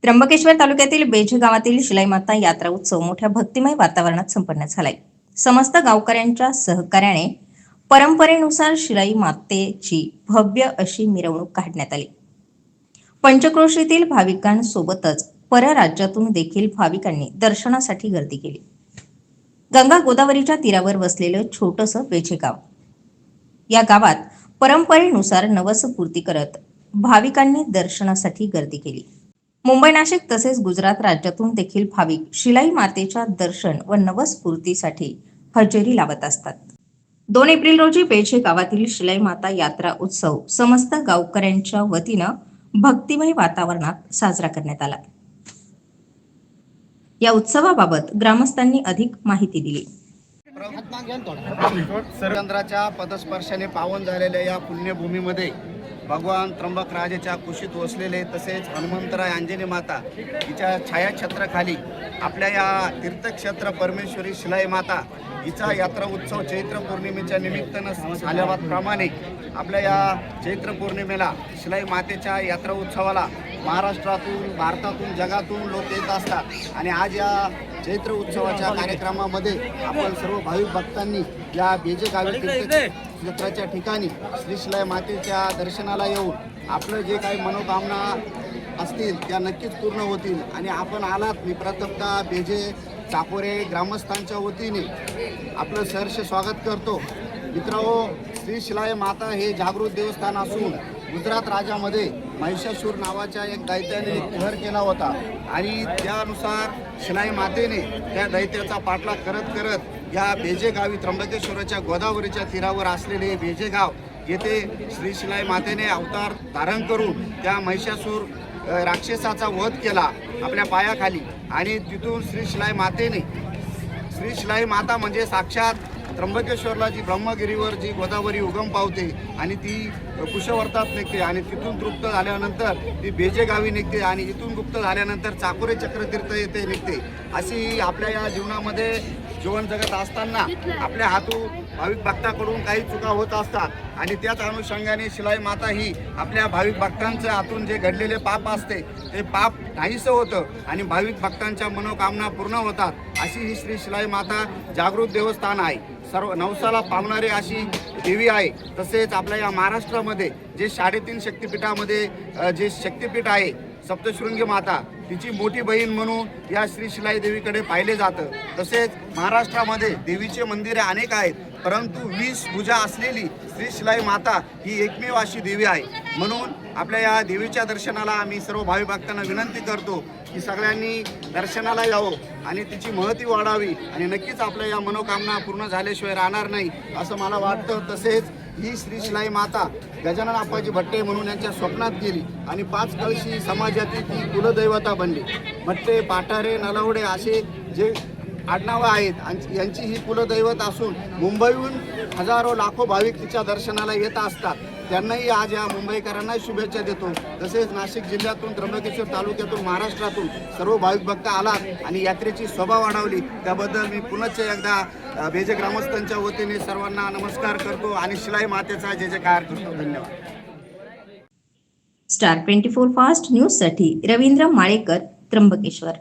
त्र्यंबकेश्वर तालुक्यातील बेझे गावातील शिलाई माता यात्रा उत्सव मोठ्या भक्तिमय वातावरणात संपन्न झालाय। समस्त गावकऱ्यांच्या सहकार्याने परंपरेनुसार शिलाई मातेची भव्य अशी मिरवणूक काढण्यात आली। पंचक्रोशीतील भाविकांसोबतच परराज्यातून देखील भाविकांनी दर्शनासाठी गर्दी केली। गंगा गोदावरीच्या तीरावर वसलेलं छोटंसं बेझे गाव, या गावात परंपरेनुसार नवसपूर्ती करत भाविकांनी दर्शनासाठी गर्दी केली। मुंबई, नाशिक तसेच गुजरात राज्यातून देखील भाविक शिलाई मातेच्या दर्शन व नवस्फूर्तीसाठी हजेरी लावत असतात। 2 एप्रिल रोजी बेझे गावातील शिलाई माता यात्रा उत्सव समस्त गावकऱ्यांच्या वतीनं भक्तिमय वातावरणात साजरा करण्यात आला। या उत्सवाबाबत ग्रामस्थांनी अधिक माहिती दिली। चंद्राच्या पदस्पर्शाने पावन झालेल्या या पुण्यभूमीमध्ये भगवान त्र्यंबक राजाच्या कुशीत वसलेले तसेच हनुमंतराय अंजनी माता हिच्या छायाछत्राखाली आपल्या या तीर्थक्षेत्र परमेश्वरी शिलाई माता हिचा यात्रा उत्सव चैत्र पौर्णिमेच्या निमित्तानं झाल्याप्रमाणे आपल्या या चैत्र पौर्णिमेला शिलाई मातेच्या यात्रा उत्सवाला महाराष्ट्रातून, भारतातून, जगातून लोक येत असतात। आणि आज या चैत्र उत्सवाच्या कार्यक्रमामध्ये आपण सर्व भाविक भक्तांनी या बेझे गावी तीर्थक्षेत्राच्या ठिकाणी श्री शिलाई मातेच्या दर्शनाला येऊन आपलं जे काही मनोकामना असतील त्या नक्कीच पूर्ण होतील। आणि आपण आलात, मी प्रथमतः बेझे चापोरे ग्रामस्थांच्या वतीने आपलं सहर्ष स्वागत करतो। मित्रांनो, श्री शिलाई माता हे जागृत देवस्थान असून गुजरात राज्यामध्ये महिषासूर नावाच्या एक दैत्याने कहर केला होता आणि त्यानुसार शिलाई मातेने त्या दैत्याचा पाठलाग करत करत या बेझे गावी त्र्यंबकेश्वराच्या गोदावरीच्या तीरावर असलेले बेझे गाव येथे श्री शिलाई मातेने अवतार धारण करून त्या महिषासूर राक्षसाचा वध केला आपल्या पायाखाली। आणि तिथून श्री शिलाई मातेने, श्री शिलाई माता म्हणजे साक्षात त्र्यंबकेश्वरला जी ब्रह्मगिरीवर जी गोदावरी उगम पावते आणि ती कुशवर्तात निघते आणि तिथून तृप्त झाल्यानंतर ती बेझे गावी निघते आणि इथून गुप्त झाल्यानंतर चाकोरे चक्रतीर्थ येथे निघते। अशी आपल्या या जीवनामध्ये जीवन जगत असताना आपल्या हातून भाविक भक्ताकडून काही चुका होत असतात आणि त्याच अनुषंगाने शिलाई माता ही आपल्या भाविक भक्तांच्या हातून जे घडलेले पाप असते ते पाप नाहीसं होतं आणि भाविक भक्तांच्या मनोकामना पूर्ण होतात। अशी ही श्री शिलाई माता जागृत देवस्थान आहे, सर्व नवसाला पावणारी अशी देवी आहे। तसेच आपल्या या महाराष्ट्रामध्ये जे 3.5 शक्तिपीठामध्ये जे शक्तिपीठ आहे सप्तशृंगी माता, तिची मोठी बहीण म्हणून या श्री शिलाई देवीकडे पाहिले जातं। तसेच महाराष्ट्रामध्ये देवीचे मंदिरे अनेक आहेत, परंतु 20 भुजा असलेली श्री शिलाई माता ही एकमेव अशी देवी आहे। म्हणून आपल्या या देवीच्या दर्शनाला आम्ही सर्व भाविक भक्तांना विनंती करतो की सगळ्यांनी दर्शनाला यावं आणि तिची महती वाढावी आणि नक्कीच आपल्या या मनोकामना पूर्ण झाल्याशिवाय राहणार नाही असं मला वाटतं। तसेच ही श्री शिलाई माता गजानन आप्पाजी भट्टे म्हणून यांच्या स्वप्नात गेली आणि 5 कळशी समाजातील ती कुलदैवता बनली। भट्टे, पाठारे, नलवडे असे जे आडनावं आहेत यांची ही कुलदैवत असून मुंबईहून हजारो लाखो भाविक तिच्या दर्शनाला येत असतात। त्यांनाही आज या मुंबईकरांना शुभेच्छा देतो। तसेच नाशिक जिल्ह्यातून, त्र्यंबकेश्वर तालुक्यातून, महाराष्ट्रातून सर्व भाविक भक्त आलात आणि यात्रेची शोभा वाढवली, त्याबद्दल मी पुनश्च एकदा बेझे ग्रामस्थांच्या वतीने सर्वांना नमस्कार करतो आणि शिलाई मातेचा जय जयकार करतो। धन्यवाद। स्टार 24 फास्ट न्यूज साठी रवींद्र माळेकर, त्र्यंबकेश्वर।